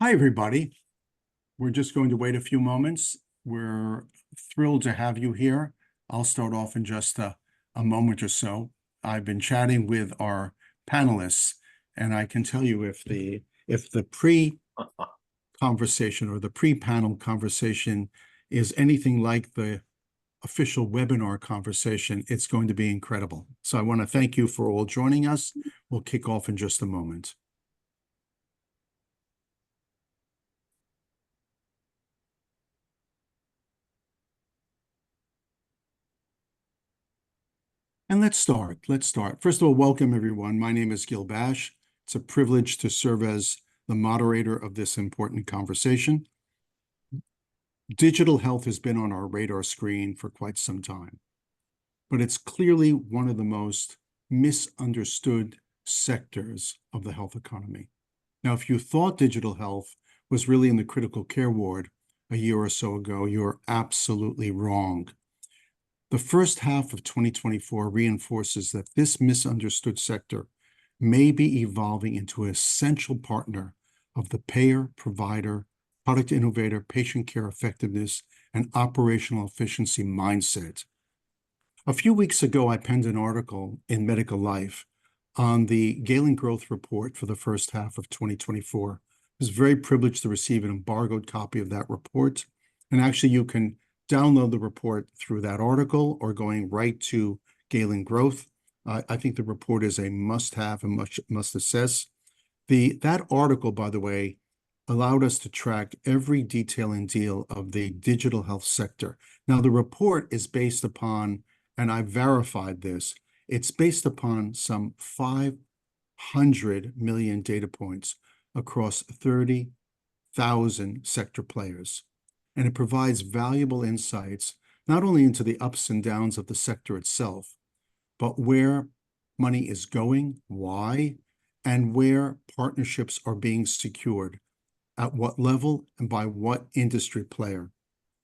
Hi, everybody. We're just going to wait a few moments. We're thrilled to have you here. I'll start off in just a moment or so. I've been chatting with our panelists, and I can tell you if the pre-conversation or the pre-panel conversation is anything like the official webinar conversation, it's going to be incredible. So I want to thank you for all joining us. We'll kick off in just a moment. And let's start. First of all, welcome everyone. My name is Gil Bash. It's a privilege to serve as the moderator of this important conversation. Digital health has been on our radar screen for quite some time, but it's clearly one of the most misunderstood sectors of the health economy. Now, if you thought digital health was really in the critical care ward a year or so ago, you're absolutely wrong. The first half of 2024 reinforces that this misunderstood sector may be evolving into an essential partner of the payer, provider, product innovator, patient care effectiveness, and operational efficiency mindset. A few weeks ago, I penned an article in Medical Life on the Galen Growth Report for the first half of 2024. I was very privileged to receive an embargoed copy of that report. And actually, you can download the report through that article or going right to Galen Growth. I think the report is a must-have and must assess. That article, by the way, allowed us to track every detail and deal of the digital health sector. Now, the report is based upon, and I verified this, it's based upon some 500 million data points across 30,000 sector players. And it provides valuable insights, not only into the ups and downs of the sector itself, but where money is going, why, and where partnerships are being secured, at what level, and by what industry player.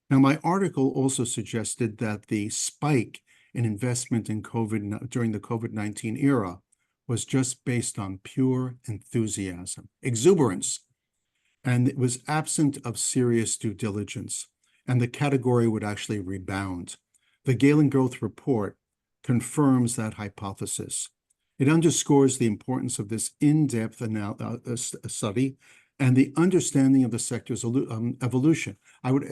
Now, my article also suggested that the spike in investment in during the COVID-19 era was just based on pure enthusiasm, exuberance, and it was absent of serious due diligence, and the category would actually rebound. The Galen Growth Report confirms that hypothesis. It underscores the importance of this in-depth study and the understanding of the sector's evolution. I would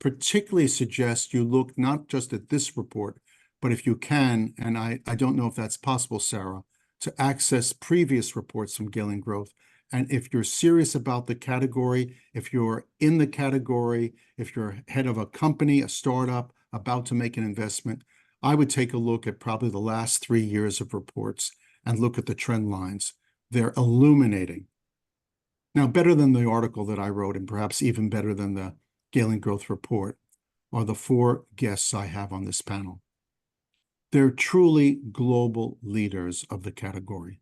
particularly suggest you look not just at this report, but if you can, and I don't know if that's possible, Sarah, to access previous reports from Galen Growth. And if you're serious about the category, if you're in the category, if you're head of a company, a startup, about to make an investment, I would take a look at probably the last 3 years of reports and look at the trend lines. They're illuminating. Now, better than the article that I wrote, and perhaps even better than the Galen Growth Report, are the 4 guests I have on this panel. They're truly global leaders of the category.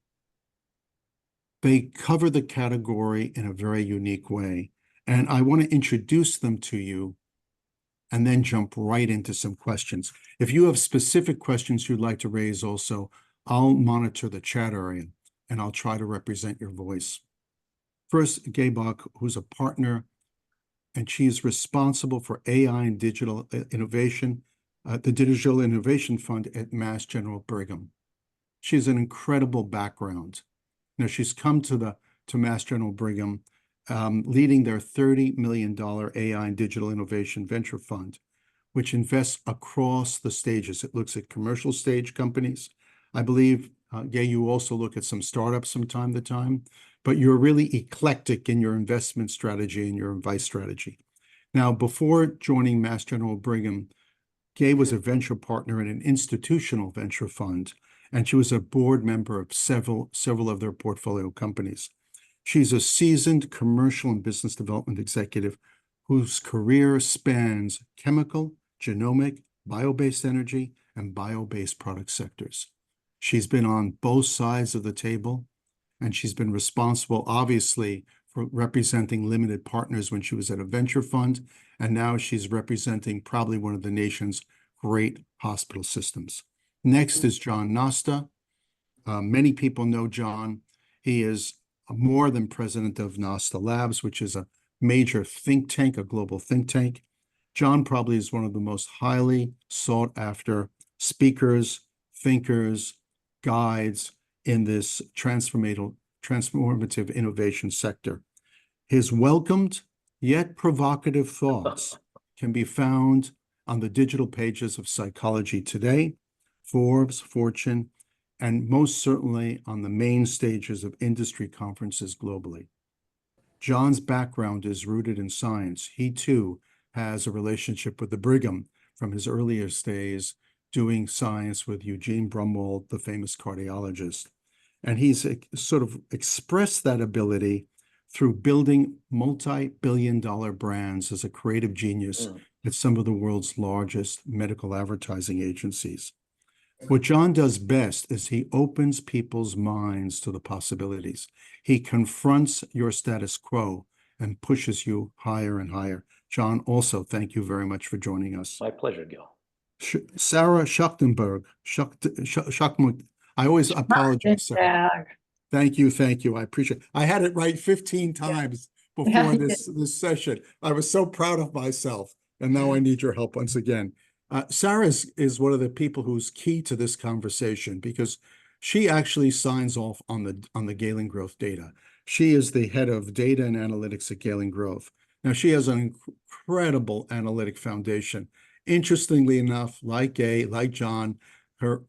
They cover the category in a very unique way. And I want to introduce them to you and then jump right into some questions. If you have specific questions you'd like to raise also, I'll monitor the chat area and I'll try to represent your voice. First, Gaybach, who's a partner, and she's responsible for AI and digital innovation, the Digital Innovation Fund at Mass General Brigham. She has an incredible background. Now, she's come to Mass General Brigham, leading their $30 million AI and digital innovation venture fund, which invests across the stages. It looks at commercial stage companies. I believe, Gay, you also look at some startups from time to time, but you're really eclectic in your investment strategy and your advice strategy. Now, before joining Mass General Brigham, Gay was a venture partner in an institutional venture fund, and she was a board member of several of their portfolio companies. She's a seasoned commercial and business development executive whose career spans chemical, genomic, bio-based energy, and bio-based product sectors. She's been on both sides of the table, and she's been responsible, obviously, for representing limited partners when she was at a venture fund, and now she's representing probably one of the nation's great hospital systems. Next is John Nosta. Many people know John. He is more than president of NASTA Labs, which is a major think tank, a global think tank. John probably is one of the most highly sought after speakers, thinkers, guides in this transformative innovation sector. His welcomed yet provocative thoughts can be found on the digital pages of Psychology Today, Forbes, Fortune, and most certainly on the main stages of industry conferences globally. John's background is rooted in science. He too has a relationship with the Brigham from his earliest days doing science with Eugene Brumwald, the famous cardiologist. And he's sort of expressed that ability through building multi-billion-dollar brands as a creative genius at some of the world's largest medical advertising agencies. What John does best is he opens people's minds to the possibilities. He confronts your status quo and pushes you higher and higher. John, also, thank you very much for joining us. My pleasure, Gil. Sarah Schachtenberg, I always apologize, Sarah. Thank you, I appreciate it. I had it right 15 times before this session. I was so proud of myself, and now I need your help once again. Sarah is one of the people who's key to this conversation because she actually signs off on the Galen Growth data. She is the head of data and analytics at Galen Growth. Now, she has an incredible analytic foundation. Interestingly enough, like John, her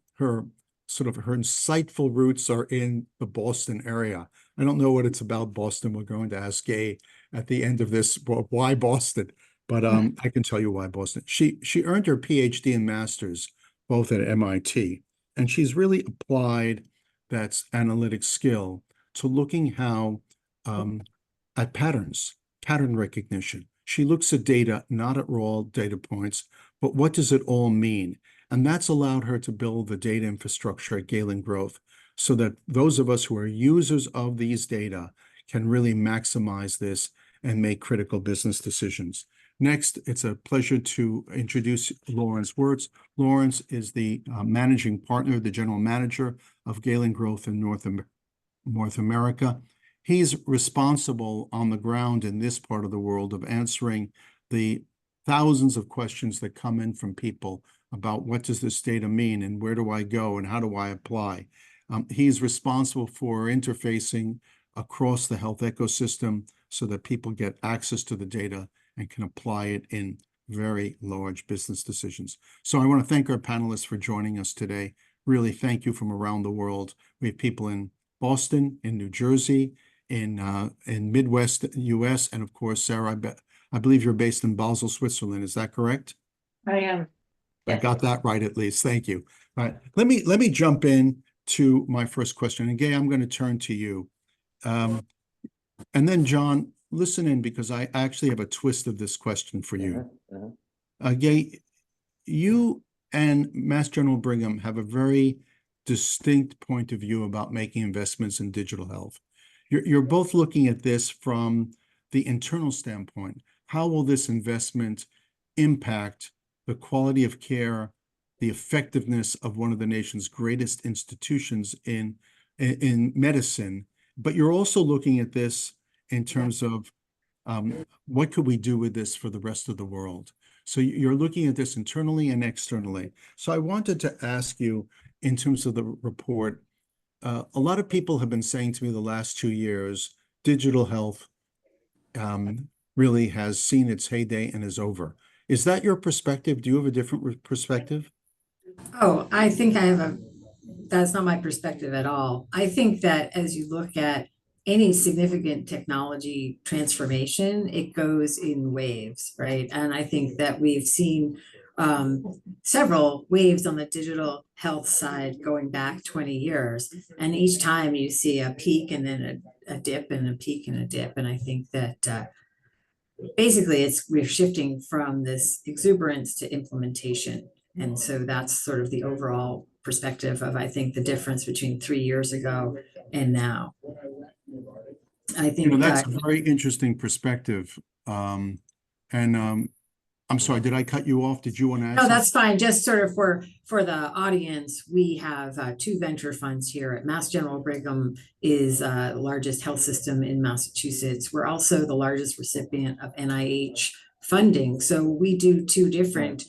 insightful roots are in the Boston area. I don't know what it's about Boston. We're going to ask Gay at the end of this, why Boston? But I can tell you why Boston. She earned her PhD and master's both at MIT, and she's really applied that analytic skill to looking how at pattern recognition. She looks at data, not at raw data points, but what does it all mean? And that's allowed her to build the data infrastructure at Galen Growth so that those of us who are users of these data can really maximize this and make critical business decisions. Next, it's a pleasure to introduce Lawrence Wirtz. Lawrence is the managing partner, the general manager of Galen Growth in North America. He's responsible on the ground in this part of the world of answering the thousands of questions that come in from people about what does this data mean and where do I go and how do I apply. He's responsible for interfacing across the health ecosystem so that people get access to the data and can apply it in very large business decisions. So I want to thank our panelists for joining us today. Really, thank you from around the world. We have people in Boston, in New Jersey, in Midwest US, and of course, Sarah, I believe you're based in Basel, Switzerland. Is that correct? I am. Yes. I got that right at least. Thank you. All right, let me jump in to my first question. And Gay, I'm going to turn to you. And then John, listen in because I actually have a twist of this question for you. Gay, you and Mass General Brigham have a very distinct point of view about making investments in digital health. You're both looking at this from the internal standpoint. How will this investment impact the quality of care, the effectiveness of one of the nation's greatest institutions in medicine? But you're also looking at this in terms of what could we do with this for the rest of the world? So you're looking at this internally and externally. So I wanted to ask you, in terms of the report, a lot of people have been saying to me the last 2 years, digital health really has seen its heyday and is over. Is that your perspective? Do you have a different perspective? Oh, I think that's not my perspective at all. I think that as you look at any significant technology transformation, it goes in waves, right? And I think that we've seen several waves on the digital health side going back 20 years. And each time you see a peak and then a dip and a peak and a dip. And I think that basically we're shifting from this exuberance to implementation. And so that's sort of the overall perspective of, I think, the difference between 3 years ago and now. I think that's a very interesting perspective. I'm sorry, did I cut you off? Did you want to add No, something? that's fine. Just sort of for the audience, we have two venture funds here at Mass General Brigham is the largest health system in Massachusetts. We're also the largest recipient of NIH funding. So we do two different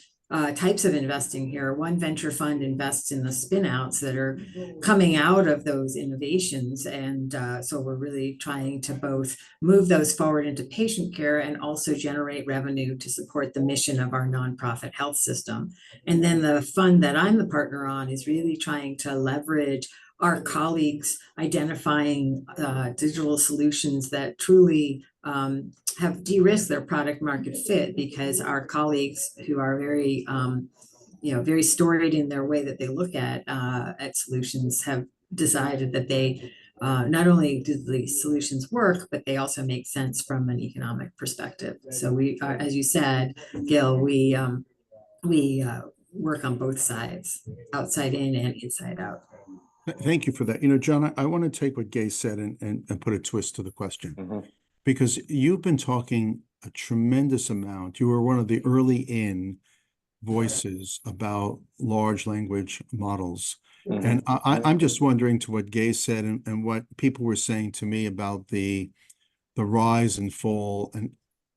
types of investing here. One venture fund invests in the spinouts that are coming out of those innovations. And so we're really trying to both move those forward into patient care and also generate revenue to support the mission of our nonprofit health system. And then the fund that I'm the partner on is really trying to leverage our colleagues identifying digital solutions that truly have de-risked their product market fit, because our colleagues who are very very storied in their way that they look at solutions have decided that they not only do the solutions work, but they also make sense from an economic perspective. So we are, as you said, Gil, we work on both sides, outside in and inside out. Thank you for that. You know, John, I want to take what Gay said and put a twist to the question, because you've been talking a tremendous amount. You were one of the early in voices about large language models. And I'm just wondering, to what Gay said and what people were saying to me about the rise and fall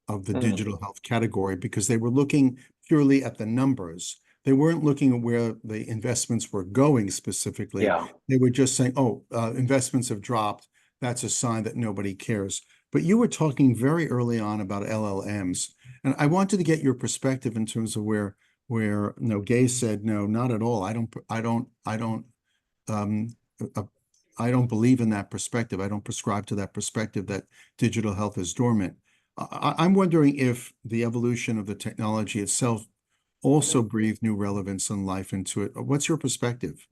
of the digital health category, because they were looking purely at the numbers. They weren't looking at where the investments were going specifically. Yeah. They were just saying, oh, investments have dropped. That's a sign that nobody cares. But you were talking very early on about LLMs. And I wanted to get your perspective in terms of where Gay said, no, not at all. I don't believe in that perspective. I don't prescribe to that perspective that digital health is dormant. I'm wondering if the evolution of the technology itself also breathed new relevance and life into it. What's your perspective?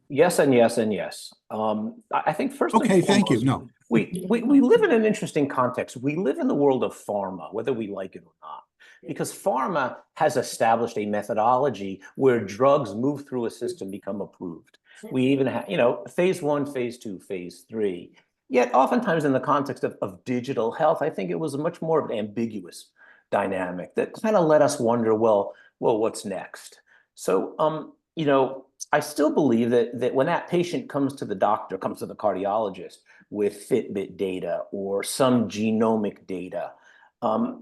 Yes, and yes, and yes. I think first and Okay, thank you. foremost, No. we live in an interesting context. We live in the world of pharma, whether we like it or not, because pharma has established a methodology where drugs move through a system, become approved. We even have, phase 1, phase 2, phase 3. Yet oftentimes in the context of digital health, I think it was much more of an ambiguous dynamic that kind of let us wonder, well, what's next? So, I still believe that when that patient comes to the doctor, comes to the cardiologist with Fitbit data or some genomic data,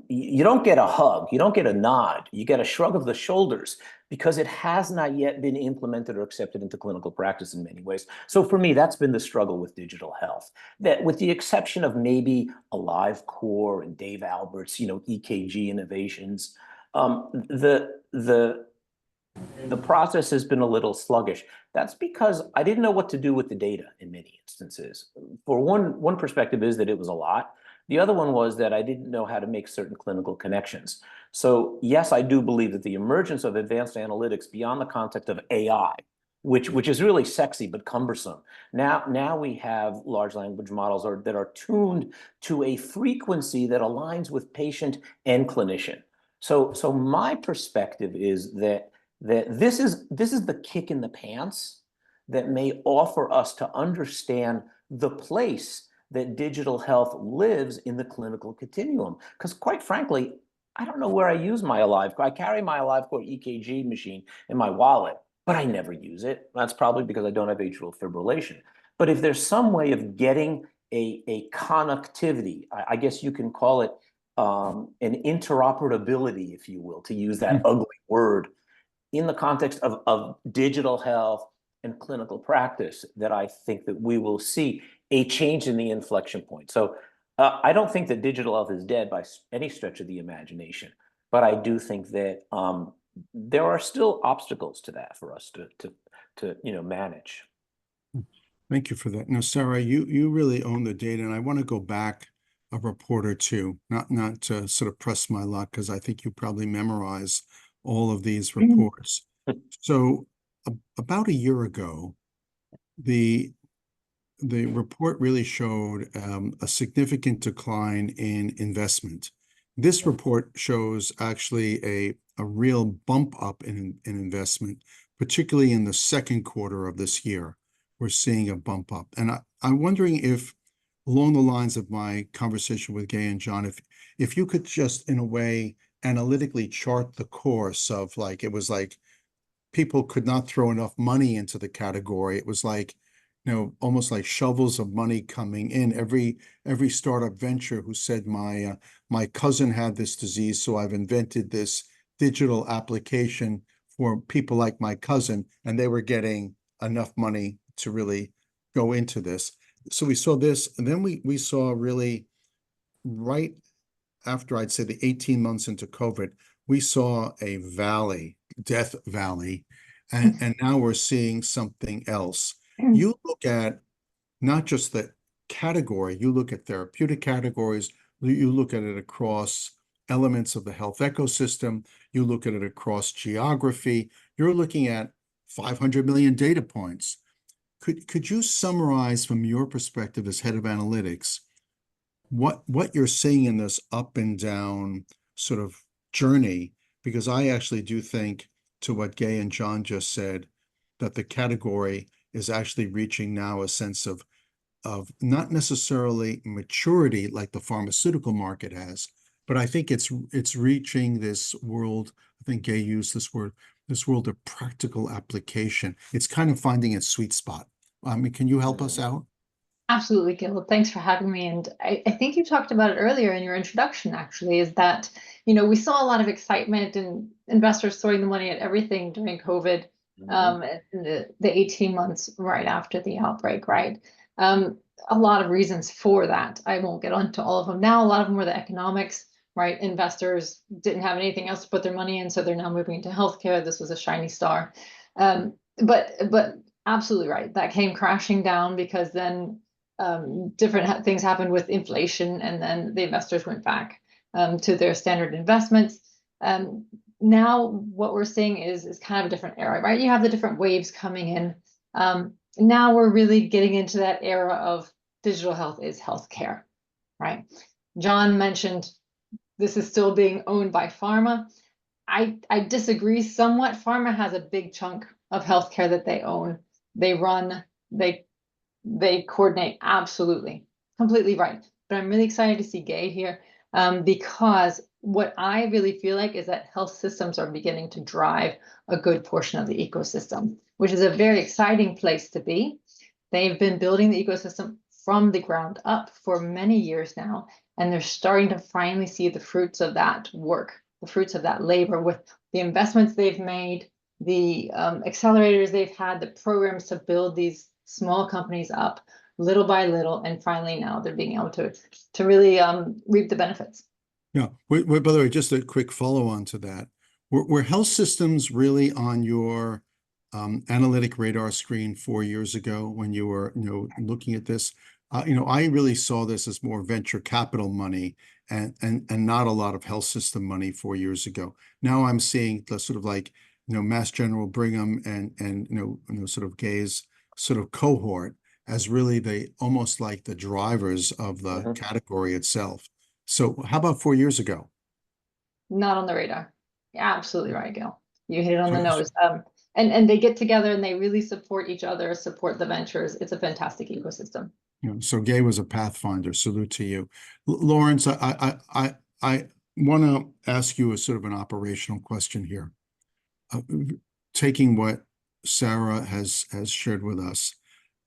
you don't get a hug, you don't get a nod, you get a shrug of the shoulders, because it has not yet been implemented or accepted into clinical practice in many ways. So for me, that's been the struggle with digital health, that with the exception of maybe AliveCor and Dave Albert's, EKG innovations, the process has been a little sluggish. That's because I didn't know what to do with the data in many instances. For one perspective is that it was a lot. The other one was that I didn't know how to make certain clinical connections. So yes, I do believe that the emergence of advanced analytics beyond the context of AI, which is really sexy but cumbersome. Now we have large language models that are tuned to a frequency that aligns with patient and clinician. So my perspective is that this is the kick in the pants that may offer us to understand the place that digital health lives in the clinical continuum. Because quite frankly, I don't know where I use my AliveCor. I carry my AliveCor EKG machine in my wallet, but I never use it. That's probably because I don't have atrial fibrillation. But if there's some way of getting a connectivity, I guess you can call it an interoperability, if you will, to use that ugly word, in the context of digital health and clinical practice, that I think that we will see a change in the inflection point. So I don't think that digital health is dead by any stretch of the imagination, but I do think that there are still obstacles to that for us to manage. Thank you for that. Now, Sarah, you really own the data, and I want to go back a report or two, not to sort of press my luck, because I think you probably memorize all of these reports. So about a year ago, the report really showed a significant decline in investment. This report shows actually a real bump up in investment, particularly in the second quarter of this year. We're seeing a bump up. And I'm wondering if, along the lines of my conversation with Gay and John, if you could just, in a way, analytically chart the course of like, it was like people could not throw enough money into the category. It was like, almost like shovels of money coming in. Every startup venture who said my cousin had this disease, so I've invented this digital application for people like my cousin, and they were getting enough money to really go into this. So we saw this, and then we saw really right after, I'd say, the 18 months into COVID, we saw a valley, death valley, and now we're seeing something else. You look at not just the category, you look at therapeutic categories, you look at it across elements of the health ecosystem, you look at it across geography, you're looking at 500 million data points. Could you summarize from your perspective as head of analytics what you're seeing in this up and down sort of journey? Because I actually do think, to what Gay and John just said, that the category is actually reaching now a sense of not necessarily maturity like the pharmaceutical market has, but I think it's reaching this world. I think Gay used this world of practical application. It's kind of finding its sweet spot. I mean, can you help us out? Absolutely, Gil. Thanks for having me. And I think you talked about it earlier in your introduction, actually, is that, we saw a lot of excitement and investors throwing the money at everything during COVID, in the 18 months right after the outbreak, right? A lot of reasons for that. I won't get onto all of them now. A lot of them were the economics, right? Investors didn't have anything else to put their money in, so they're now moving into healthcare. This was a shiny star. But absolutely right. That came crashing down because then different things happened with inflation, and then the investors went back to their standard investments. Now what we're seeing is kind of a different era, right? You have the different waves coming in. Now we're really getting into that era of digital health is healthcare, right? John mentioned this is still being owned by pharma. I disagree somewhat. Pharma has a big chunk of healthcare that they own, they run, they coordinate. Absolutely, completely right. But I'm really excited to see Gay here, because what I really feel like is that health systems are beginning to drive a good portion of the ecosystem, which is a very exciting place to be. They've been building the ecosystem from the ground up for many years now, and they're starting to finally see the fruits of that work, the fruits of that labor, with the investments they've made, the accelerators they've had, the programs to build these small companies up little by little, and finally now they're being able to really reap the benefits. Yeah. By the way, just a quick follow-on to that. Were health systems really on your analytic radar screen 4 years ago when you were looking at this? I really saw this as more venture capital money and not a lot of health system money 4 years ago. Now I'm seeing the sort of like Mass General Brigham and sort of Gay's sort of cohort as really almost like the drivers of the category itself. So how about 4 years ago? Not on the radar. You're absolutely right, Gil. You hit it on the nose. And they get together and they really support each other, support the ventures. It's a fantastic ecosystem. So Gay was a pathfinder. Salute to you. Lawrence, I want to ask you a sort of an operational question here. Taking what Sarah has shared with us,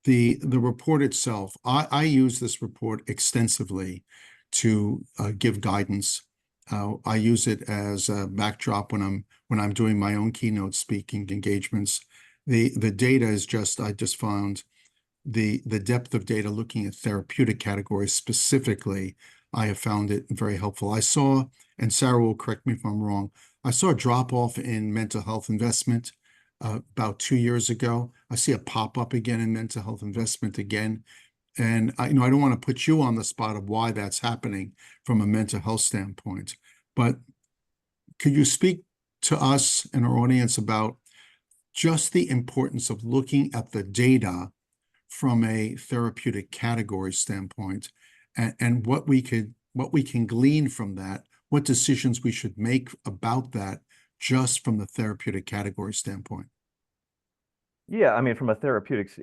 the report itself, I use this report extensively to give guidance. I use it as a backdrop when I'm doing my own keynote speaking engagements. The data is I just found the depth of data looking at therapeutic categories specifically. I have found it very helpful. I saw, and Sarah will correct me if I'm wrong, I saw a drop off in mental health investment about 2 years ago. I see a pop up again in mental health investment again. And I don't want to put you on the spot of why that's happening from a mental health standpoint, but could you speak to us and our audience about just the importance of looking at the data from a therapeutic category standpoint and what we can glean from that, what decisions we should make about that just from the therapeutic category standpoint? Yeah, I mean, from a therapeutics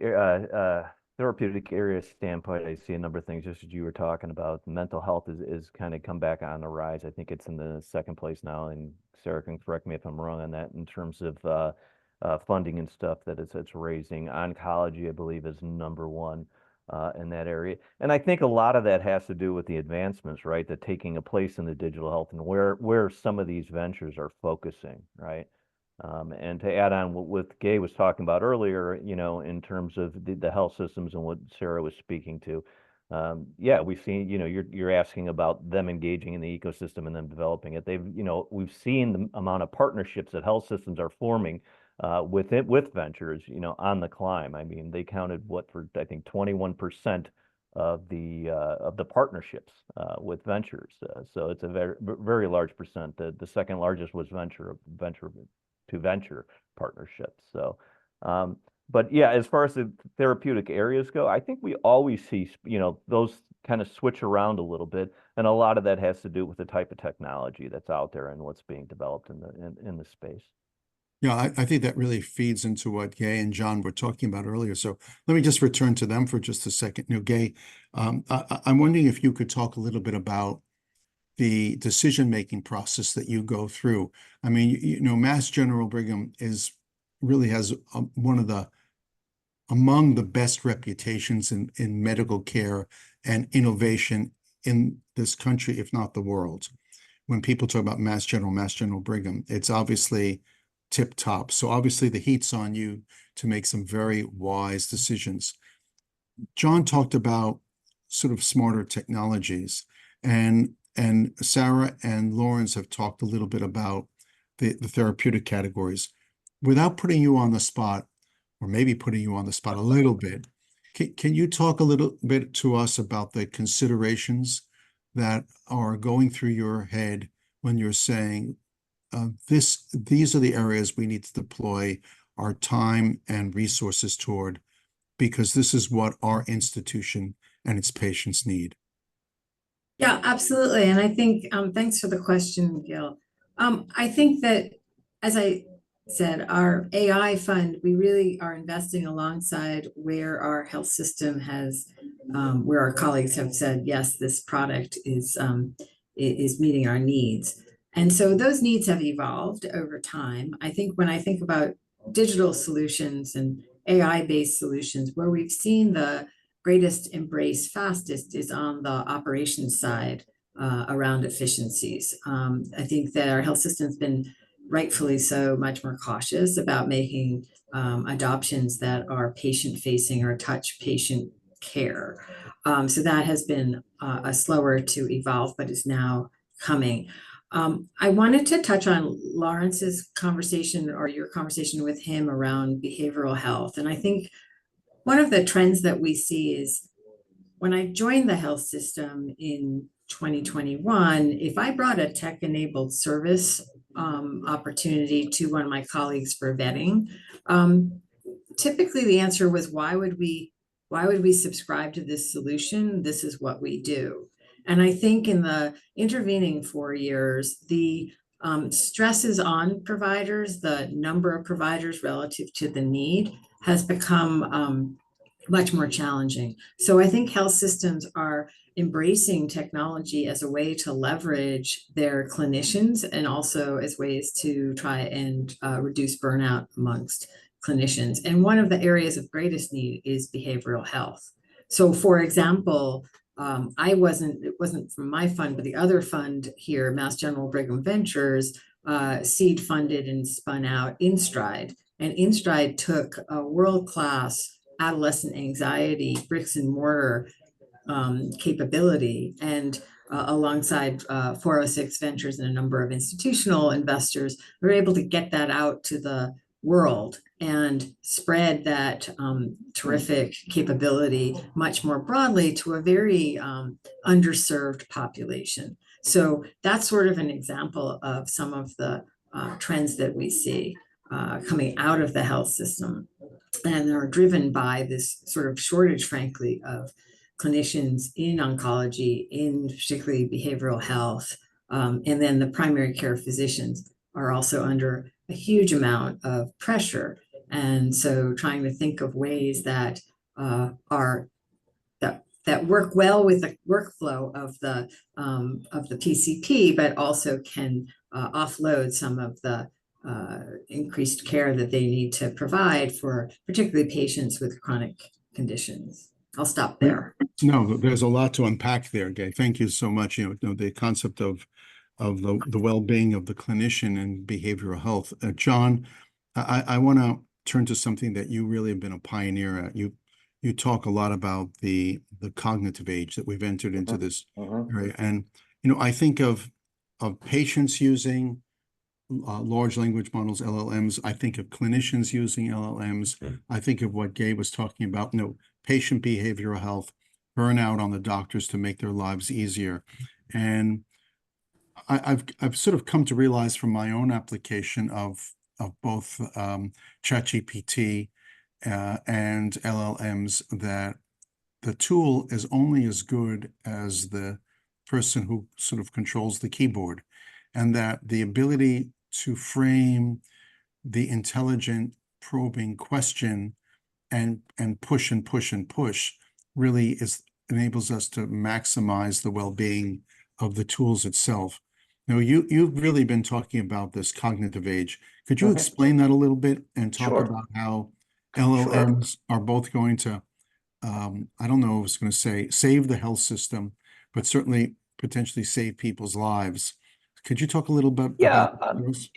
therapeutic area standpoint, I see a number of things, just as you were talking about. Mental health is kind of come back on the rise. I think it's in the second place now, and Sarah can correct me if I'm wrong on that, in terms of funding and stuff that it's raising. Oncology, I believe, is number one in that area. And I think a lot of that has to do with the advancements, right, that taking a place in the digital health and where some of these ventures are focusing, right? And to add on what Gay was talking about earlier, you know, in terms of the health systems and what Sarah was speaking to, yeah, we've seen, you know, you're asking about them engaging in the ecosystem and them developing it. You know, we've seen the amount of partnerships that health systems are forming with ventures, you know, on the climb. I mean, they counted for I think 21% of the partnerships with ventures. So it's a very large percent. The second largest was venture to venture partnerships. So, but yeah, as far as the therapeutic areas go, I think we always see, you know, those kind of switch around a little bit, and a lot of that has to do with the type of technology that's out there and what's being developed in the space. Yeah, I think that really feeds into what Gay and John were talking about earlier. So let me just return to them for just a second. You know, Gay, I'm wondering if you could talk a little bit about the decision-making process that you go through. I mean, you know, Mass General Brigham really has among the best reputations in medical care and innovation in this country, if not the world. When people talk about Mass General Brigham, it's obviously tip top. So obviously the heat's on you to make some very wise decisions. John talked about sort of smarter technologies, and Sarah and Lawrence have talked a little bit about the therapeutic categories. Without putting you on the spot, or maybe putting you on the spot a little bit, can you talk a little bit to us about the considerations that are going through your head when you're saying, these are the areas we need to deploy our time and resources toward, because this is what our institution and its patients need? Yeah, absolutely. And I think, thanks for the question, Gil. I think that, as I said, our AI fund, we really are investing alongside where our health system has, where our colleagues have said, yes, this product is meeting our needs. And so those needs have evolved over time. I think when I think about digital solutions and AI-based solutions, where we've seen the greatest embrace fastest is on the operations side around efficiencies. I think that our health system's been rightfully so much more cautious about making adoptions that are patient-facing or touch patient care. So that has been a slower to evolve, but is now coming. I wanted to touch on Lawrence's conversation, or your conversation with him, around behavioral health. And I think one of the trends that we see is, when I joined the health system in 2021, if I brought a tech-enabled service opportunity to one of my colleagues for vetting, typically the answer was, why would we subscribe to this solution? This is what we do. And I think in the intervening 4 years, the stresses on providers, the number of providers relative to the need, has become much more challenging. So I think health systems are embracing technology as a way to leverage their clinicians, and also as ways to try and reduce burnout amongst clinicians. And one of the areas of greatest need is behavioral health. So for example, it wasn't from my fund, but the other fund here, Mass General Brigham Ventures, seed funded and spun out InStride. And InStride took a world-class adolescent anxiety bricks and mortar capability, and alongside 406 Ventures and a number of institutional investors, we were able to get that out to the world and spread that terrific capability much more broadly to a very underserved population. So that's sort of an example of some of the trends that we see coming out of the health system, and are driven by this sort of shortage, frankly, of clinicians in oncology, in particularly behavioral health. And then the primary care physicians are also under a huge amount of pressure. And so trying to think of ways that are that work well with the workflow of the PCP, but also can offload some of the increased care that they need to provide for particularly patients with chronic conditions. I'll stop there. No, there's a lot to unpack there, Gay. Thank you so much. You know, the concept of the well-being of the clinician and behavioral health. John, I want to turn to something that you really have been a pioneer at. You talk a lot about the cognitive age that we've entered into this area, and you know, I think of patients using large language models, LLMs. I think of clinicians using LLMs. I think of what Gay was talking about, you know, patient behavioral health, burnout on the doctors to make their lives easier. And I've sort of come to realize from my own application of both ChatGPT and LLMs that the tool is only as good as the person who sort of controls the keyboard, and that the ability to frame the intelligent probing question and push and push and push really enables us to maximize the well-being of the tools itself. Now, you've really been talking about this cognitive age. Could you explain that a little bit and talk about how LLMs are both going to, I don't know, I was going to say save the health system, but certainly potentially save people's lives. Could you talk a little bit about this?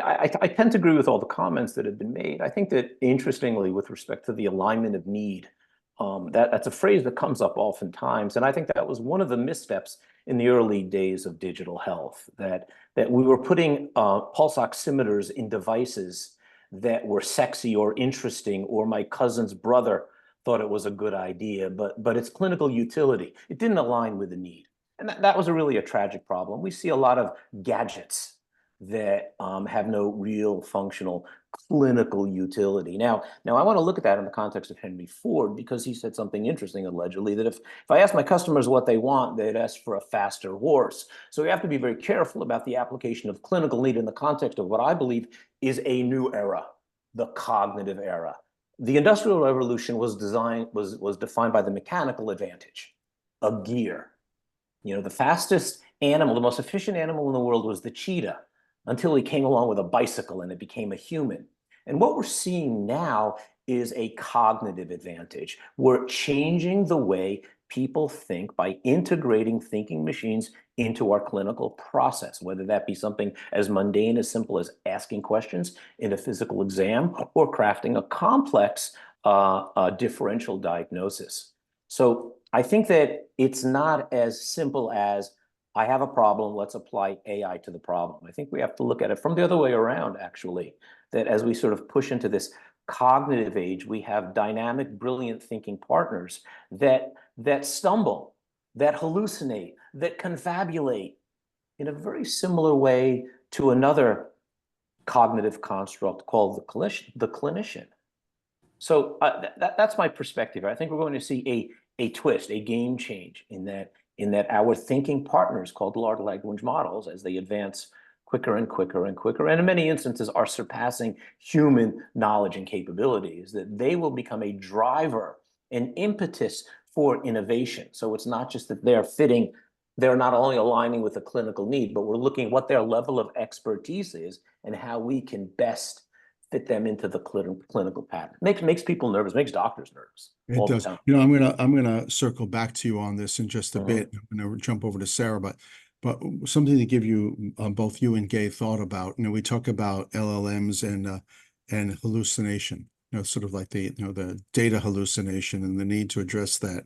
I tend to agree with all the comments that have been made. I think that, interestingly, with respect to the alignment of need, that's a phrase that comes up oftentimes, and I think that was one of the missteps in the early days of digital health, that we were putting pulse oximeters in devices that were sexy or interesting, or my cousin's brother thought it was a good idea, but its clinical utility, it didn't align with the need. And that was really a tragic problem. We see a lot of gadgets that have no real functional clinical utility. Now I want to look at that in the context of Henry Ford, because he said something interesting, allegedly, that if I ask my customers what they want, they'd ask for a faster horse. So we have to be very careful about the application of clinical need in the context of what I believe is a new era, the cognitive era. The Industrial Revolution was defined by the mechanical advantage, a gear. You know, the fastest animal, the most efficient animal in the world was the cheetah, until he came along with a bicycle and it became a human. And what we're seeing now is a cognitive advantage. We're changing the way people think by integrating thinking machines into our clinical process, whether that be something as mundane, as simple as asking questions in a physical exam, or crafting a complex differential diagnosis. So I think that it's not as simple as, I have a problem, let's apply AI to the problem. I think we have to look at it from the other way around, actually, that as we sort of push into this cognitive age, we have dynamic, brilliant thinking partners that stumble, that hallucinate, that confabulate in a very similar way to another cognitive construct called the clinician. So that's my perspective. I think we're going to see a twist, a game change in that our thinking partners, called large language models, as they advance quicker and quicker and quicker, and in many instances are surpassing human knowledge and capabilities, that they will become a driver, an impetus for innovation. So it's not just that they're not only aligning with the clinical need, but we're looking at what their level of expertise is and how we can best fit them into the clinical pattern. Makes people nervous, makes doctors nervous. It does. You know, I'm gonna circle back to you on this in just a bit. I'm gonna jump over to Sarah, but something to give you both you and Gay thought about. You know, we talk about LLMs and hallucination. You know, sort of like the data hallucination and the need to address that.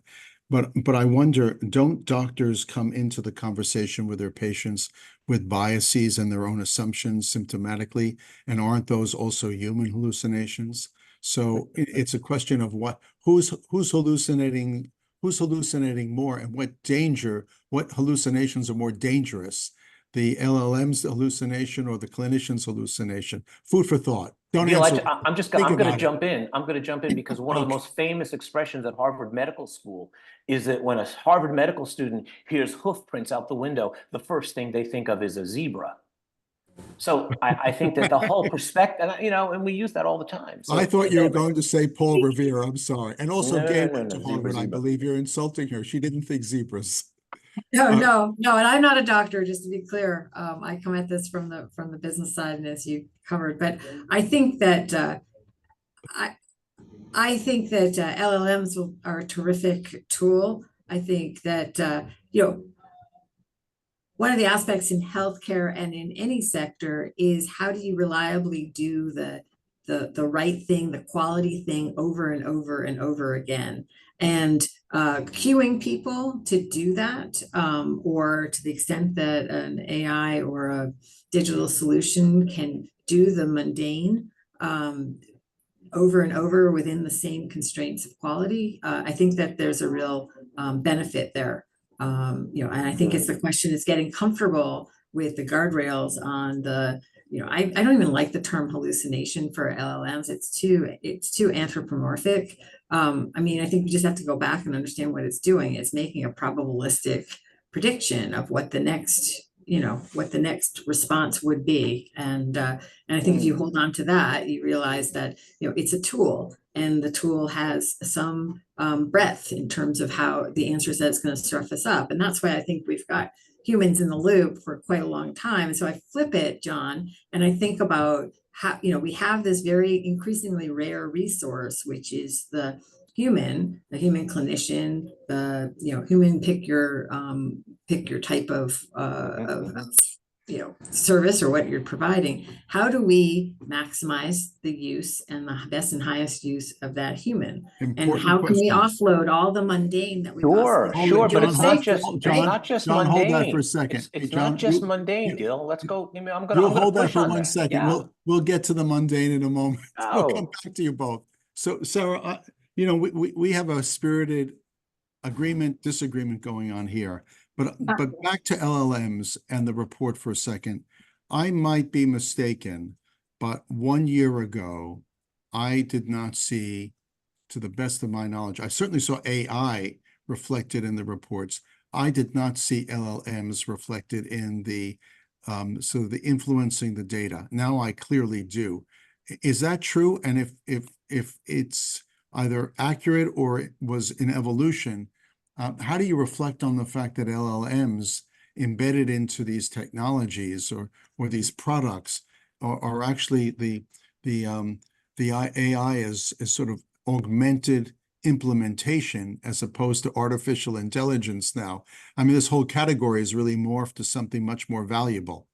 But I wonder, don't doctors come into the conversation with their patients with biases and their own assumptions symptomatically? And aren't those also human hallucinations? So it's a question of who's hallucinating more, and what hallucinations are more dangerous, the LLM's hallucination or the clinician's hallucination? Food for thought. Don't answer. I'm going to jump in. I'm going to jump in because one of the most famous expressions at Harvard Medical School is that when a Harvard medical student hears hoof prints out the window, the first thing they think of is a zebra. So I think that the whole perspective, and we use that all the time. So I thought you were going to say Paul Revere. I'm sorry. And also No, Gail no, went no, to zebra, Harvard. I zebra. believe you're insulting her. She didn't think zebras. No, Uh, no, and I'm not a doctor, just to be clear. I come at this from the business side, and as you covered, but I think that I think that LLMs are a terrific tool. I think that one of the aspects in healthcare and in any sector is how do you reliably do the right thing, the quality thing over and over and over again. And queuing people to do that, or to the extent that an AI or a digital solution can do the mundane over and over within the same constraints of quality, I think that there's a real benefit there. And I think it's the question is getting comfortable with the guardrails on the, I don't even like the term hallucination for LLMs. It's too anthropomorphic. I think we just have to go back and understand what it's doing. It's making a probabilistic prediction of what the next response would be. And I think if you hold on to that, you realize that, it's a tool, and the tool has some breadth in terms of how the answers that it's going to surface up. And that's why I think we've got humans in the loop for quite a long time. So I flip it, John, and I think about how, we have this very increasingly rare resource, which is the human clinician, the, human pick your type of service or what you're providing. How do we maximize the use and the best and highest use of that human? And how can we offload all the mundane that we Sure, but it's not just John, mundane. hold that for a second. It's John, not just mundane, Gil. Let's go. I'm You'll gonna hold that push for on 1 that. second. Yeah. We'll get to the mundane in a moment. We'll come Oh. back to you both. So Sarah, we have a spirited agreement, disagreement going on here. But back to LLMs and the report for a second. I might be mistaken, but 1 year ago, I did not see, to the best of my knowledge, I certainly saw AI reflected in the reports. I did not see LLMs reflected in the influencing the data. Now I clearly do. Is that true? And if it's either accurate or it was in evolution, how do you reflect on the fact that LLMs embedded into these technologies or these products are actually the AI is sort of augmented implementation as opposed to artificial intelligence now? This whole category is really morphed to something much more valuable.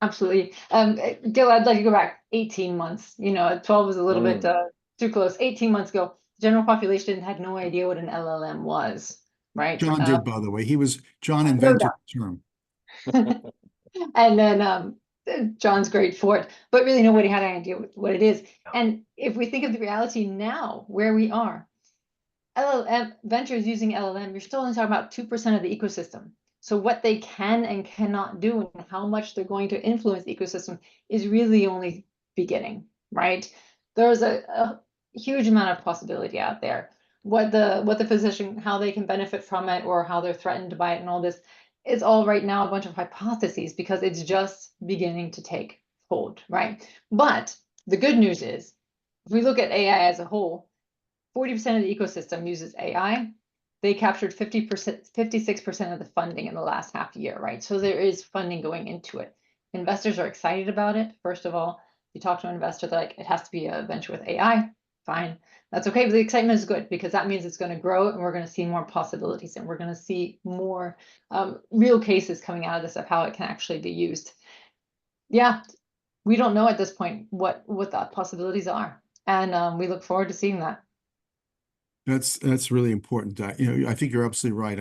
Absolutely. Gil, I'd like to go back 18 months. 12 was a little bit too close. 18 months ago, the general population had no idea what an LLM was, right? John did, by the way. John invented the term. And then John's great for it, but really nobody had an idea what it is. And if we think of the reality now, where we are, LLM ventures using LLM, you're still only talking about 2% of the ecosystem. So what they can and cannot do and how much they're going to influence the ecosystem is really only beginning, right? There's a huge amount of possibility out there. What the physician, how they can benefit from it or how they're threatened by it and all this, it's all right now a bunch of hypotheses because it's just beginning to take hold, right? But the good news is, if we look at AI as a whole, 40% of the ecosystem uses AI. They captured 56% of the funding in the last half year, right? So there is funding going into it. Investors are excited about it. First of all, you talk to an investor, they're like, it has to be a venture with AI. Fine, that's okay. But the excitement is good because that means it's going to grow and we're going to see more possibilities and we're going to see more real cases coming out of this of how it can actually be used. Yeah, we don't know at this point what the possibilities are, and we look forward to seeing that. That's really important. I think you're absolutely right.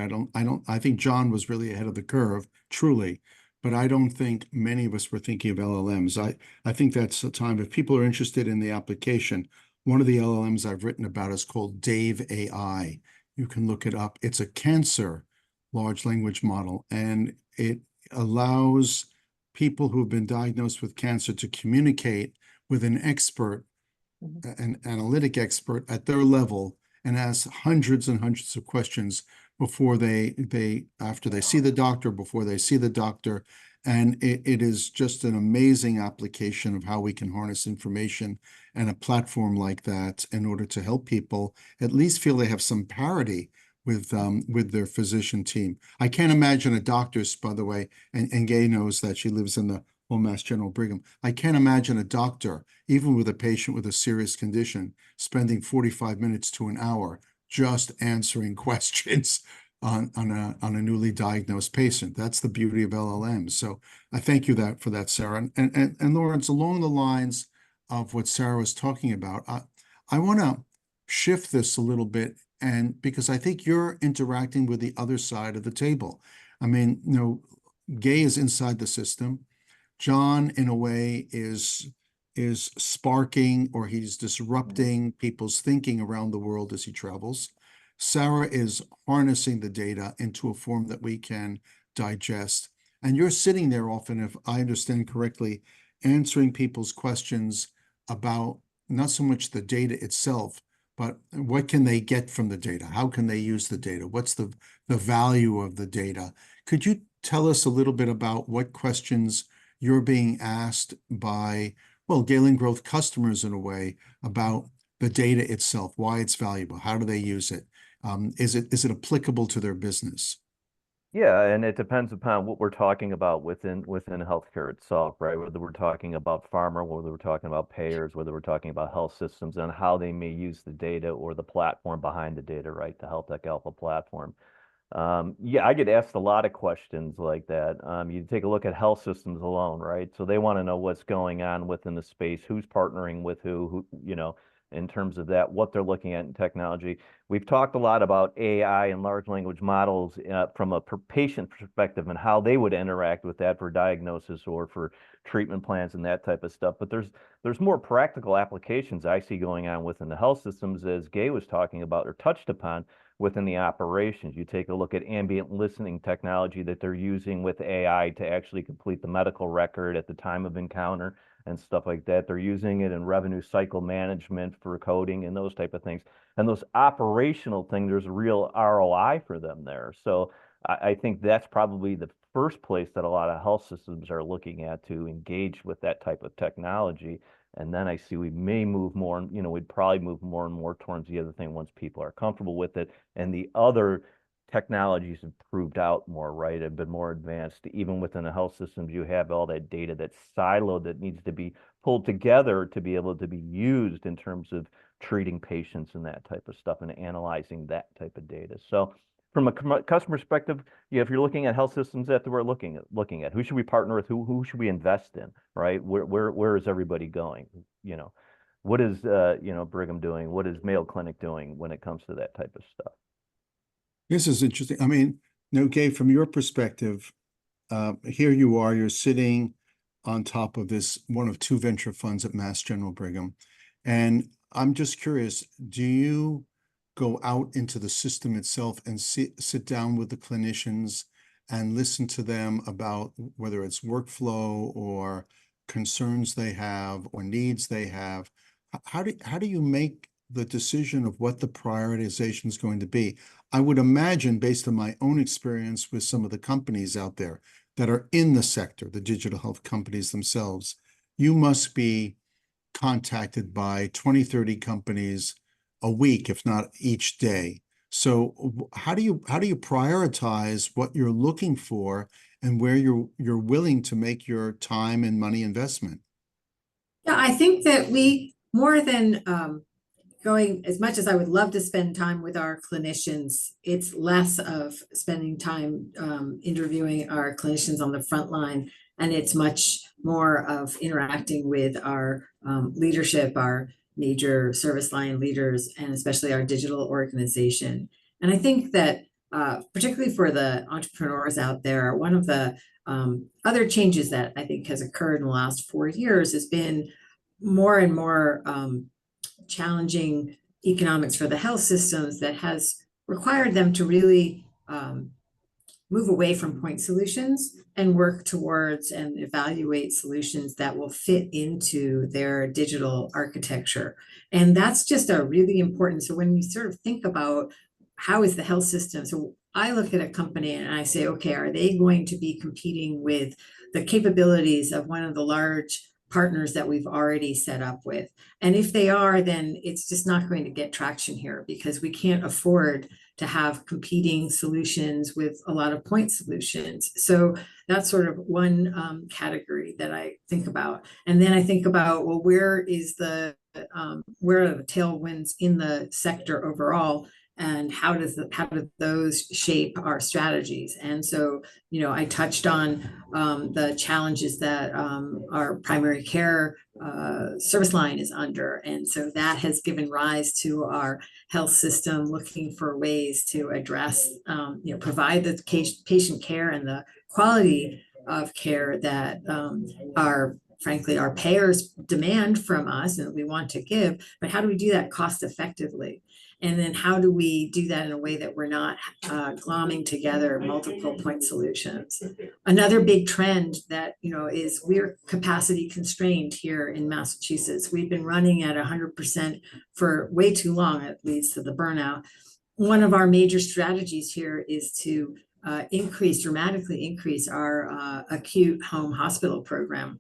I think John was really ahead of the curve, truly, but I don't think many of us were thinking of LLMs. I think that's the time. If people are interested in the application, one of the LLMs I've written about is called Dave AI. You can look it up. It's a cancer large language model, and it allows people who've been diagnosed with cancer to communicate with an expert, an analytic expert at their level, and ask hundreds and hundreds of questions before after they see the doctor, before they see the doctor, And it is just an amazing application of how we can harness information and a platform like that in order to help people at least feel they have some parity with their physician team. I can't imagine a doctor's, by the way, and Gay knows that she lives in the Home Mass General Brigham. I can't imagine a doctor, even with a patient with a serious condition, spending 45 minutes to an hour just answering questions on a newly diagnosed patient. That's the beauty of LLMs. So I thank you for that, Sarah. And Lawrence, along the lines of what Sarah was talking about, I want to shift this a little bit, and because I think you're interacting with the other side of the table. I mean, Gay is inside the system. John, in a way, is sparking, or he's disrupting people's thinking around the world as he travels. Sarah is harnessing the data into a form that we can digest. And you're sitting there often, if I understand correctly, answering people's questions about not so much the data itself, but what can they get from the data? How can they use the data? What's the value of the data? Could you tell us a little bit about what questions you're being asked by, well, Galen Growth customers in a way, about the data itself, why it's valuable, how do they use it? Is it applicable to their business? Yeah, and it depends upon what we're talking about within healthcare itself, right? Whether we're talking about pharma, whether we're talking about payers, whether we're talking about health systems, and how they may use the data or the platform behind the data, right? The Health Tech Alpha platform. Yeah, I get asked a lot of questions like that. You take a look at health systems alone, right? So they want to know what's going on within the space, who's partnering with who, in terms of that, what they're looking at in technology. We've talked a lot about AI and large language models from a patient perspective and how they would interact with that for diagnosis or for treatment plans and that type of stuff. But there's more practical applications I see going on within the health systems, as Gay was talking about or touched upon, within the operations. You take a look at ambient listening technology that they're using with AI to actually complete the medical record at the time of encounter and stuff like that. They're using it in revenue cycle management for coding and those type of things. And those operational things, there's a real ROI for them there. So I think that's probably the first place that a lot of health systems are looking at to engage with that type of technology. And then I see we may move more, we'd probably move more and more towards the other thing once people are comfortable with it. And the other technologies have proved out more, right? Have been more advanced. Even within the health systems, you have all that data that's siloed that needs to be pulled together to be able to be used in terms of treating patients and that type of stuff and analyzing that type of data. So from a customer perspective, if you're looking at health systems that we're looking at, who should we partner with, who should we invest in, right? Where is everybody going? What is Brigham doing? What is Mayo Clinic doing when it comes to that type of stuff? This is interesting. I mean, Gabe, from your perspective, here you are, you're sitting on top of this, one of two venture funds at Mass General Brigham. And I'm just curious, do you go out into the system itself and sit down with the clinicians and listen to them about whether it's workflow or concerns they have or needs they have? How do you make the decision of what the prioritization is going to be? I would imagine, based on my own experience with some of the companies out there that are in the sector, the digital health companies themselves, you must be contacted by 20, 30 companies a week, if not each day. So how do you prioritize what you're looking for and where you're willing to make your time and money investment? Yeah, I think that we, more than going, as much as I would love to spend time with our clinicians, it's less of spending time interviewing our clinicians on the front line, and it's much more of interacting with our leadership, our major service line leaders, and especially our digital organization. And I think that particularly for the entrepreneurs out there, one of the other changes that I think has occurred in the last 4 years has been more and more challenging economics for the health systems that has required them to really move away from point solutions and work towards and evaluate solutions that will fit into their digital architecture. And that's just a really important. So when we sort of think about how is the health system, so I look at a company and I say, okay, are they going to be competing with the capabilities of one of the large partners that we've already set up with. And if they are, then it's just not going to get traction here because we can't afford to have competing solutions with a lot of point solutions. So that's sort of one category that I think about. And then I think about, well, where are the tailwinds in the sector overall? And how do those shape our strategies? And so, I touched on the challenges that our primary care service line is under. And so that has given rise to our health system looking for ways to address, provide the patient care and the quality of care that frankly, our payers demand from us and we want to give, but how do we do that cost effectively? And then how do we do that in a way that we're not glomming together multiple point solutions? Another big trend that, is we're capacity constrained here in Massachusetts. We've been running at 100% for way too long. It leads to the burnout. One of our major strategies here is to dramatically increase our acute home hospital program.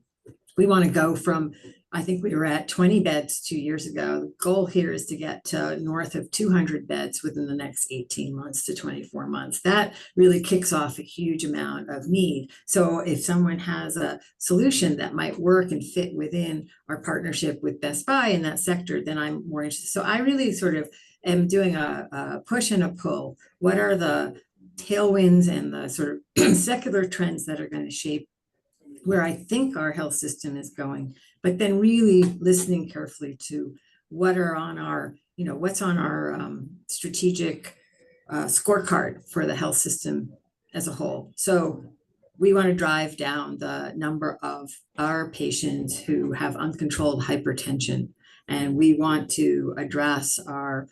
We want to go from, I think we were at 20 beds 2 years ago. The goal here is to get to north of 200 beds within the next 18 months to 24 months. That really kicks off a huge amount of need. So if someone has a solution that might work and fit within our partnership with Best Buy in that sector, then I'm more interested. So I really sort of am doing a push and a pull. What are the tailwinds and the sort of secular trends that are going to shape where I think our health system is going, but then really listening carefully to what are on our, what's on our strategic scorecard for the health system as a whole. So we want to drive down the number of our patients who have uncontrolled hypertension, and we want to address our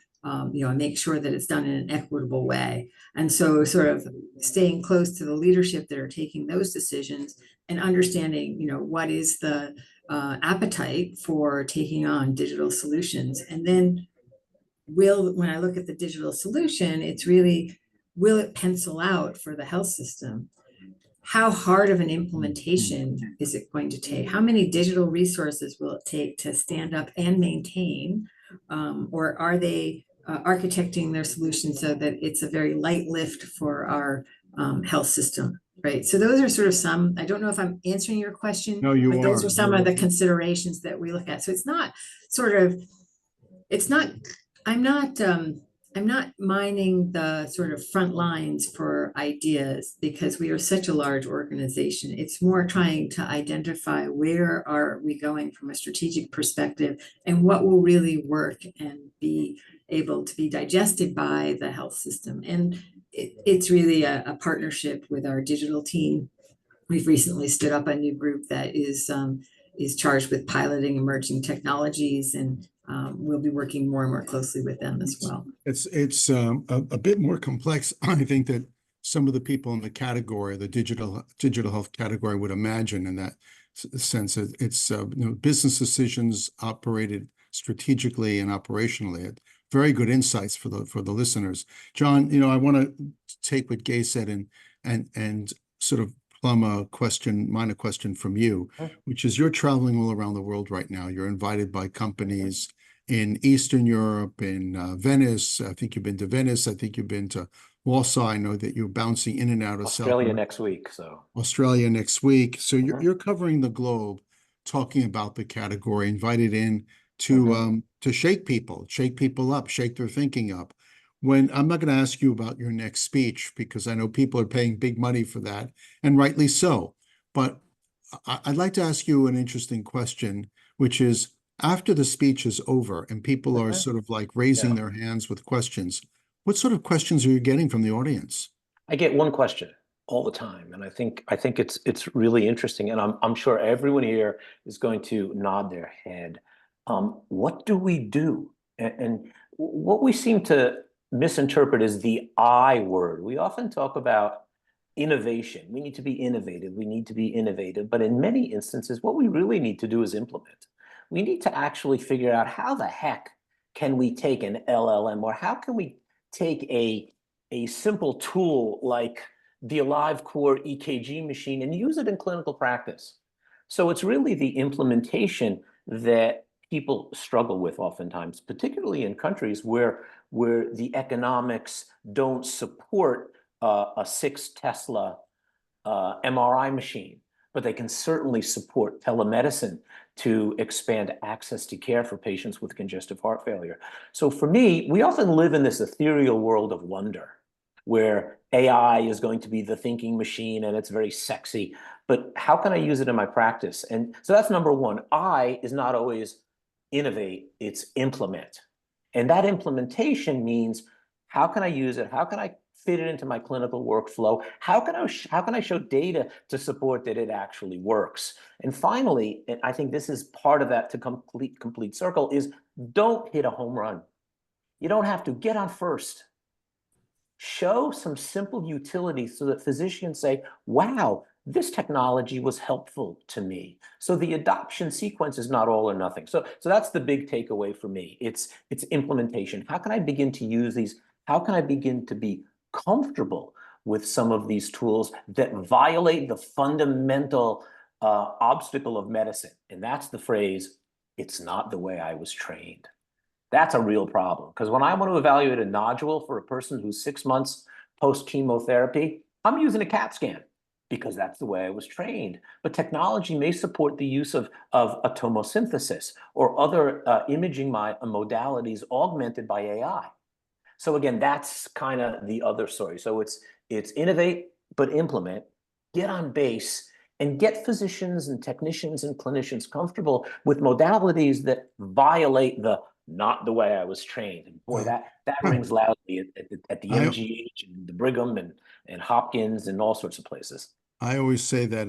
make sure that it's done in an equitable way. And so sort of staying close to the leadership that are taking those decisions and understanding, what is the appetite for taking on digital solutions. And then when I look at the digital solution, it's really, will it pencil out for the health system? How hard of an implementation is it going to take? How many digital resources will it take to stand up and maintain? Or are they architecting their solution so that it's a very light lift for our health system, right? So those are sort of some, I don't know if I'm answering your question, No, you but those are. are some of the considerations that we look at. So it's not I'm not mining the sort of front lines for ideas because we are such a large organization. It's more trying to identify where are we going from a strategic perspective and what will really work and be able to be digested by the health system. And it's really a partnership with our digital team. We've recently stood up a new group that is charged with piloting emerging technologies, and we'll be working more and more closely with them as well. It's a bit more complex. I think that some of the people in the category, the digital health category, would imagine in that sense. It's business decisions operated strategically and operationally. Very good insights for the listeners. John, I want to take what Gay said and sort of plumb a minor question from you, which is you're traveling all around the world right now. You're invited by companies in Eastern Europe, in Venice. I think you've been to Venice. I think you've been to Warsaw. I know that you're bouncing in and out of Australia next week. Australia next week. So you're covering the globe, talking about the category, invited in to shake people up, shake their thinking up. When I'm not going to ask you about your next speech because I know people are paying big money for that, and rightly so. But I'd like to ask you an interesting question, which is after the speech is over and people are sort of like raising their hands with questions, what sort of questions are you getting from the audience? I get one question all the time, and I think it's really interesting, and I'm sure everyone here is going to nod their head. What do we do? And what we seem to misinterpret is the I word. We often talk about innovation. We need to be innovative. We need to be innovative. But in many instances, what we really need to do is implement. We need to actually figure out how the heck can we take an LLM, or how can we take a simple tool like the AliveCore EKG machine and use it in clinical practice. So it's really the implementation that people struggle with oftentimes, particularly in countries where the economics don't support a 6 Tesla MRI machine, but they can certainly support telemedicine to expand access to care for patients with congestive heart failure. So for me, we often live in this ethereal world of wonder, where AI is going to be the thinking machine and it's very sexy, but how can I use it in my practice? And so that's number one. I is not always innovate, it's implement. And that implementation means, how can I use it? How can I fit it into my clinical workflow? How can I show data to support that it actually works? And finally, and I think this is part of that to complete circle, is don't hit a home run. You don't have to. Get on first. Show some simple utility so that physicians say, wow, this technology was helpful to me. So the adoption sequence is not all or nothing. So that's the big takeaway for me. It's implementation. How can I begin to use these? How can I begin to be comfortable with some of these tools that violate the fundamental obstacle of medicine? And that's the phrase, it's not the way I was trained. That's a real problem, because when I want to evaluate a nodule for a person who's 6 months post-chemotherapy, I'm using a CAT scan because that's the way I was trained. But technology may support the use of a tomosynthesis or other imaging modalities augmented by AI. So again, that's kind of the other story. So it's innovate, but implement, get on base, and get physicians and technicians and clinicians comfortable with modalities that violate the not the way I was trained. And boy, that rings loudly at the MGH and the Brigham and Hopkins and all sorts of places. I always say that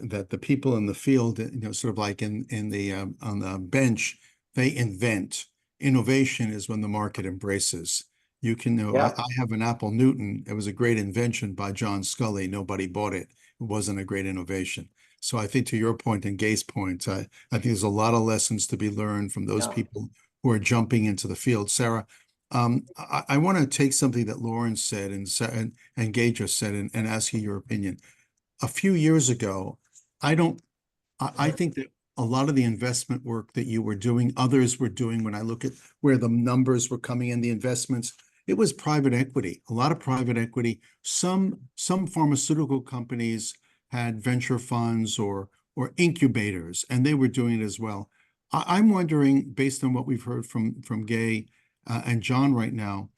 that the people in the field, sort of like in the on the bench, they invent. Innovation is when the market embraces. You can know, Yeah. I have an Apple Newton. It was a great invention by John Scully. Nobody bought it. It wasn't a great innovation. So I think, to your point and Gay's point, I think there's a lot of lessons to be learned from those people who are jumping into the field. Sarah, I want to take something that Lauren said and Gay just said and ask you your opinion. A few years ago, I think that a lot of the investment work that you were doing, others were doing, when I look at where the numbers were coming in, the investments, it was private equity, a lot of private equity. Some pharmaceutical companies had venture funds or incubators, and they were doing it as well. I'm wondering, based on what we've heard from Gay and John right now,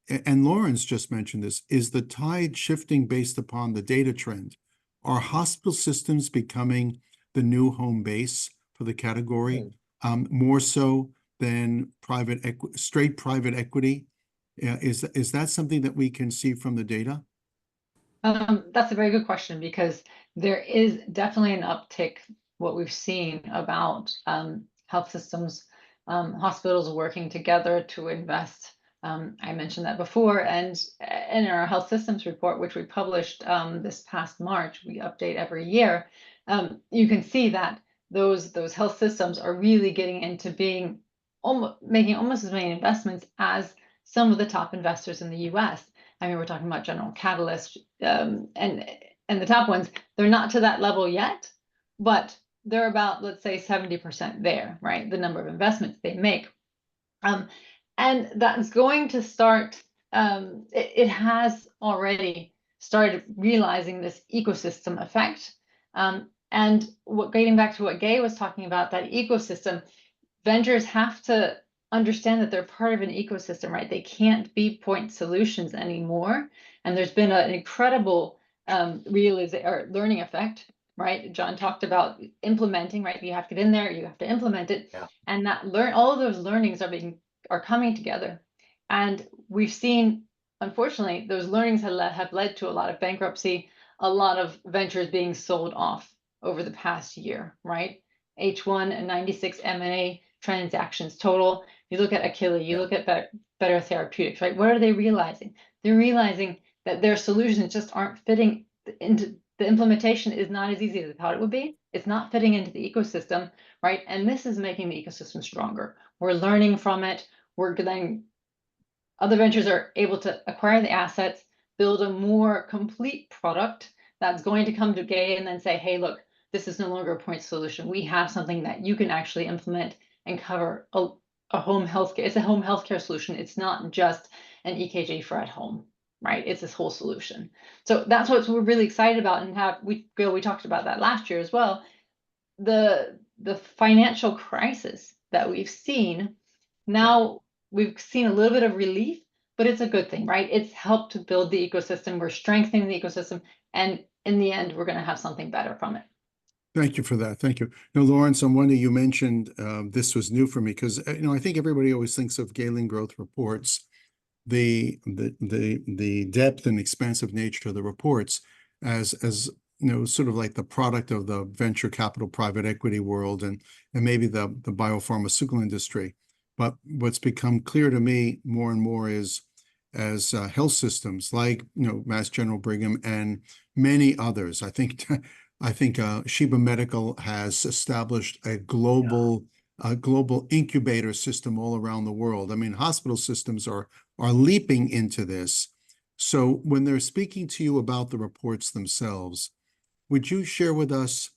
and Lawrence just mentioned this, is the tide shifting based upon the data trend? Are hospital systems becoming the new home base for the category, more so than straight private equity? Is that something that we can see from the data? That's a very good question, because there is definitely an uptick, what we've seen about health systems, hospitals working together to invest. I mentioned that before, and in our health systems report, which we published this past March, we update every year. You can see that those health systems are really getting into making almost as many investments as some of the top investors in the U.S. I mean, we're talking about General Catalyst and the top ones. They're not to that level yet, but they're about, let's say, 70% there, right? The number of investments they make. And that's going to start, it has already started realizing this ecosystem effect. And getting back to what Gay was talking about, that ecosystem, ventures have to understand that they're part of an ecosystem, right? They can't be point solutions anymore. And there's been an incredible learning effect, right? John talked about implementing, right? You have to get in there, you have to implement it. Yeah. And all of those learnings are coming together. And we've seen, unfortunately, those learnings have led to a lot of bankruptcy, a lot of ventures being sold off over the past year, right? H1 and 96 M&A transactions total. You look at Achille, you look at Better Therapeutics, right? What are they realizing? They're realizing that their solutions just aren't fitting into the implementation is not as easy as they thought it would be. It's not fitting into the ecosystem, right? And this is making the ecosystem stronger. We're learning from it. We're getting other ventures are able to acquire the assets, build a more complete product that's going to come to Gay and then say, hey, look, this is no longer a point solution. We have something that you can actually implement and cover a home healthcare. It's a home healthcare solution. It's not just an EKG for at home, right? It's this whole solution. So that's what we're really excited about, and we talked about that last year as well. The financial crisis that we've seen, now we've seen a little bit of relief, but it's a good thing, right? It's helped to build the ecosystem. We're strengthening the ecosystem, and in the end, we're going to have something better from it. Thank you for that. Thank you. Now, Lawrence, I'm wondering, you mentioned this was new for me because I think everybody always thinks of Galen Growth reports, the depth and expansive nature of the reports as sort of like the product of the venture capital private equity world and maybe the biopharmaceutical industry. But what's become clear to me more and more is as health systems like Mass General Brigham and many others, I think Sheba Medical has established a global incubator system all around the world. I mean, hospital systems are leaping into this. So when they're speaking to you about the reports themselves, would you share with us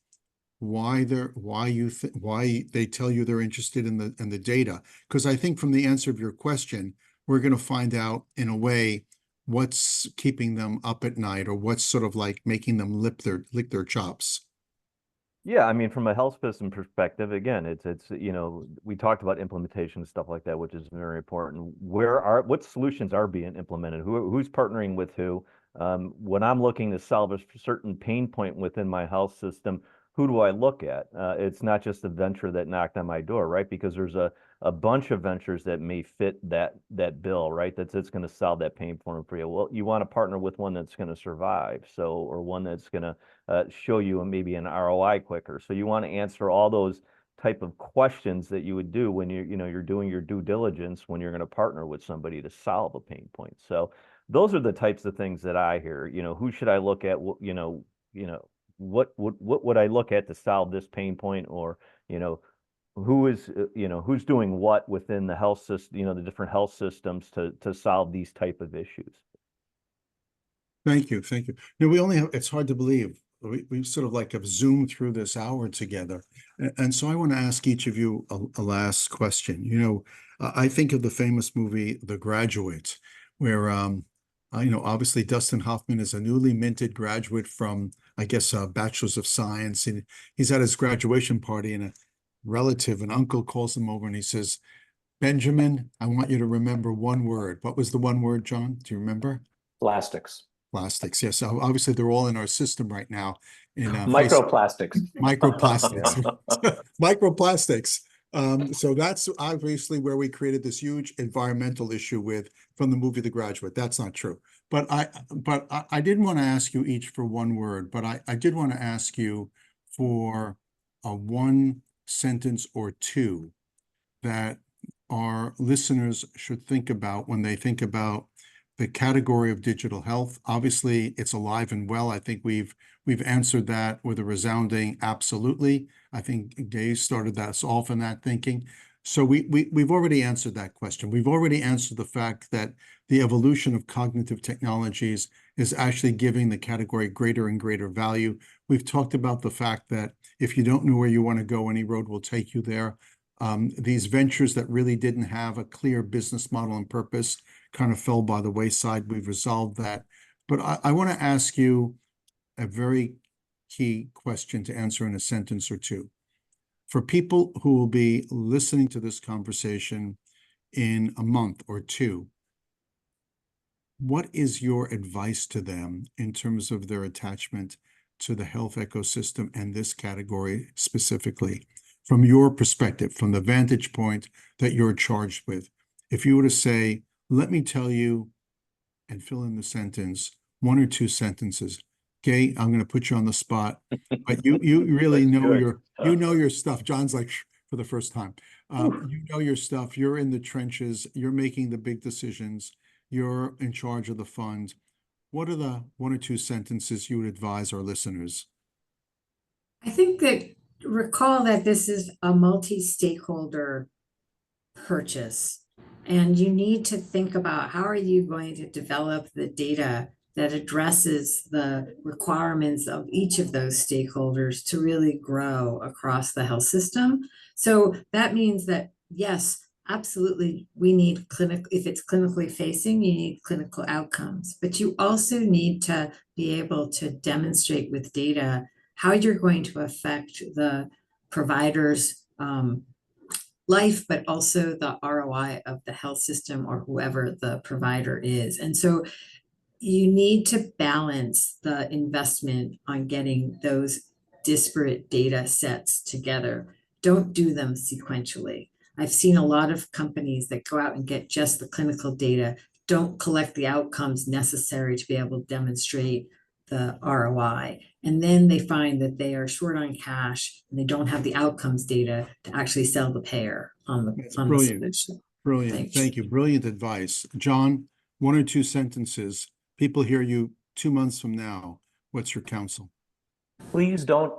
why they tell you they're interested in the data? Because I think from the answer of your question, we're going to find out in a way what's keeping them up at night, or what's sort of like making them lick their chops. Yeah, I mean, from a health system perspective, again, it's we talked about implementation and stuff like that, which is very important. What solutions are being implemented? Who's partnering with who? When I'm looking to solve a certain pain point within my health system, who do I look at? It's not just a venture that knocked on my door, right? Because there's a bunch of ventures that may fit that bill, right? That's going to solve that pain point for you. Well, you want to partner with one that's going to survive, or one that's going to show you maybe an ROI quicker. So you want to answer all those type of questions that you would do when you're doing your due diligence when you're going to partner with somebody to solve a pain point. So those are the types of things that I hear. Who should I look at? What would I look at to solve this pain point? Or who is who's doing what within the health system, the different health systems to solve these type of issues. Thank you. It's hard to believe we sort of like have zoomed through this hour together. And so I want to ask each of you a last question. I think of the famous movie, The Graduate, where, obviously Dustin Hoffman is a newly minted graduate from, I guess, a Bachelor's of Science. And he's at his graduation party, and a relative, an uncle, calls him over and he says, "Benjamin, I want you to remember one word." What was the one word, John? Do you remember? Plastics. Plastics, yes. Obviously, they're all in our system right now. In Microplastics. Microplastics. Microplastics. So that's obviously where we created this huge environmental issue from the movie The Graduate. That's not true. But I didn't want to ask you each for one word, but I did want to ask you for a one sentence or two that our listeners should think about when they think about the category of digital health. Obviously, it's alive and well. I think we've answered that with a resounding absolutely. I think Gay started us off in that thinking. So we've already answered that question. We've already answered the fact that the evolution of cognitive technologies is actually giving the category greater and greater value. We've talked about the fact that if you don't know where you want to go, any road will take you there. These ventures that really didn't have a clear business model and purpose kind of fell by the wayside. We've resolved that. But I want to ask you a very key question to answer in a sentence or two. For people who will be listening to this conversation in a month or two, what is your advice to them in terms of their attachment to the health ecosystem and this category specifically? From your perspective, from the vantage point that you're charged with, if you were to say, let me tell you, and fill in the sentence, one or two sentences. Gay, I'm going to put you on the spot, but you really know your stuff. John's like, for the first time, you know your stuff. You're in the trenches. You're making the big decisions. You're in charge of the fund. What are the one or two sentences you would advise our listeners? I think that recall that this is a multi-stakeholder purchase, and you need to think about how are you going to develop the data that addresses the requirements of each of those stakeholders to really grow across the health system. So that means that, yes, absolutely, we need if it's clinically facing, you need clinical outcomes, but you also need to be able to demonstrate with data how you're going to affect the provider's life, but also the ROI of the health system or whoever the provider is. And so you need to balance the investment on getting those disparate data sets together. Don't do them sequentially. I've seen a lot of companies that go out and get just the clinical data, don't collect the outcomes necessary to be able to demonstrate the ROI. And then they find that they are short on cash and they don't have the outcomes data to actually sell the payer on the, That's on brilliant. the solution. Brilliant. Thanks. Thank you. Brilliant advice. John, 1 or 2 sentences. People hear you 2 months from now. What's your counsel? Please don't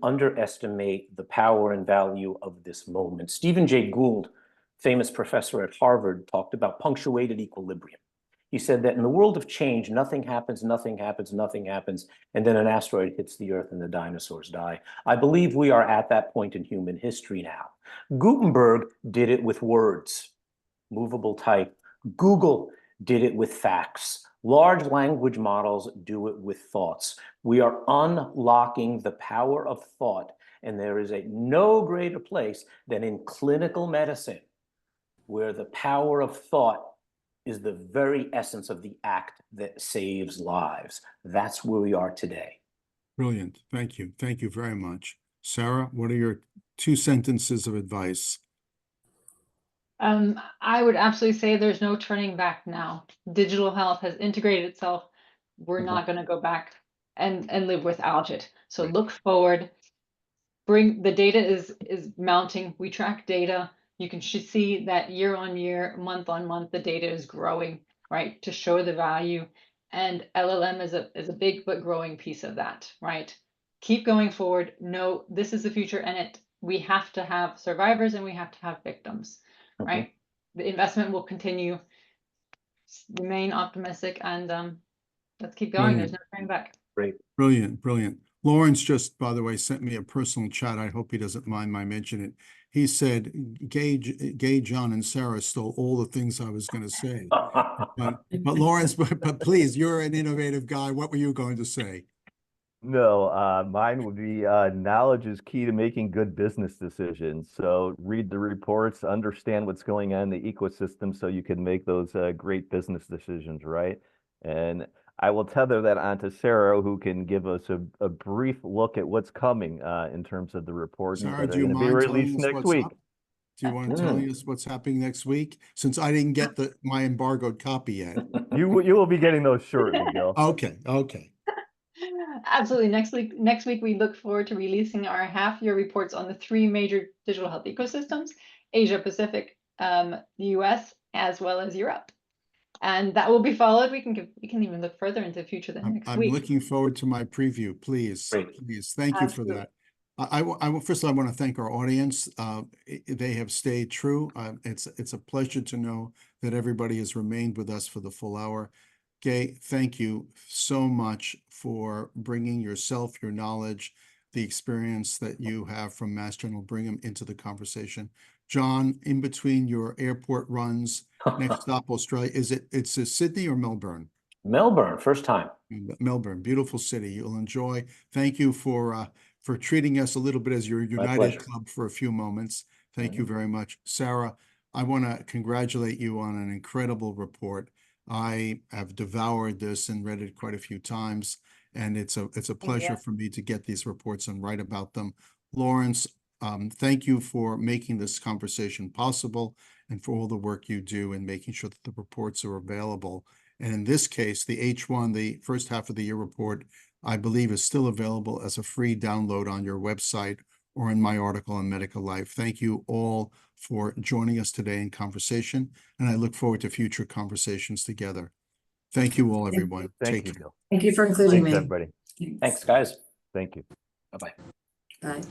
underestimate the power and value of this moment. Stephen Jay Gould, famous professor at Harvard, talked about punctuated equilibrium. He said that in the world of change, nothing happens, nothing happens, nothing happens, and then an asteroid hits the Earth and the dinosaurs die. I believe we are at that point in human history now. Gutenberg did it with words, movable type. Google did it with facts. Large language models do it with thoughts. We are unlocking the power of thought, and there is no greater place than in clinical medicine, where the power of thought is the very essence of the act that saves lives. That's where we are today. Brilliant. Thank you. Thank you very much. Sarah, what are your 2 sentences of advice? I would absolutely say there's no turning back now. Digital health has integrated itself. We're not going to go back and live without it. So look forward. Bring the data is mounting. We track data. You can see that year on year, month on month, the data is growing, right? To show the value. And LLM is a big but growing piece of that, right? Keep going forward. No, this is the future, and we have to have survivors and we have to have victims, right? The investment will continue. Remain optimistic, and let's keep going. Brilliant. There's no turning back. Great. Brilliant. Brilliant. Lawrence just, by the way, sent me a personal chat. I hope he doesn't mind my mentioning it. He said, Gay, John, and Sarah stole all the things I was going to say. But Lawrence, but please, you're an innovative guy. What were you going to say? No, mine would be knowledge is key to making good business decisions. So read the reports, understand what's going on in the ecosystem so you can make those great business decisions, right? And I will tether that onto Sarah, who can give us a brief look at what's coming in terms of the reports Sarah, that are do you going to be mind telling released us next what's week. up? Do you want to tell us what's happening next week? Since I didn't get my embargoed copy yet. You will be getting those shortly, Gil. Okay. Absolutely. Next week, we look forward to releasing our half-year reports on the 3 major digital health ecosystems: Asia Pacific, the US, as well as Europe. And that will be followed. We can even look further into the future than next I'm week. looking forward to my preview. Please, Great. please. Thank you for that. First, I want to thank our audience. They have stayed true. It's a pleasure to know that everybody has remained with us for the full hour. Gay, thank you so much for bringing yourself, your knowledge, the experience that you have from Mass General, bring them into the conversation. John, in between your airport runs, next stop Australia, it's Sydney or Melbourne? Melbourne, first time. Melbourne, beautiful city. You'll enjoy. Thank you for treating us a little bit as your United Club for a few moments. Thank you very much. Sarah, I want to congratulate you on an incredible report. I have devoured this and read it quite a few times, and it's a pleasure for me to get these reports and write about them. Lawrence, thank you for making this conversation possible and for all the work you do in making sure that the reports are available. And in this case, the H1, the first half of the year report, I believe is still available as a free download on your website or in my article on Medical Life. Thank you all for joining us today in conversation, and I look forward to future conversations together. Thank you all, everyone. Thank you, Gil. Thank you for including me. Thanks, everybody. Thanks, guys. Thank you. Bye-bye. Bye.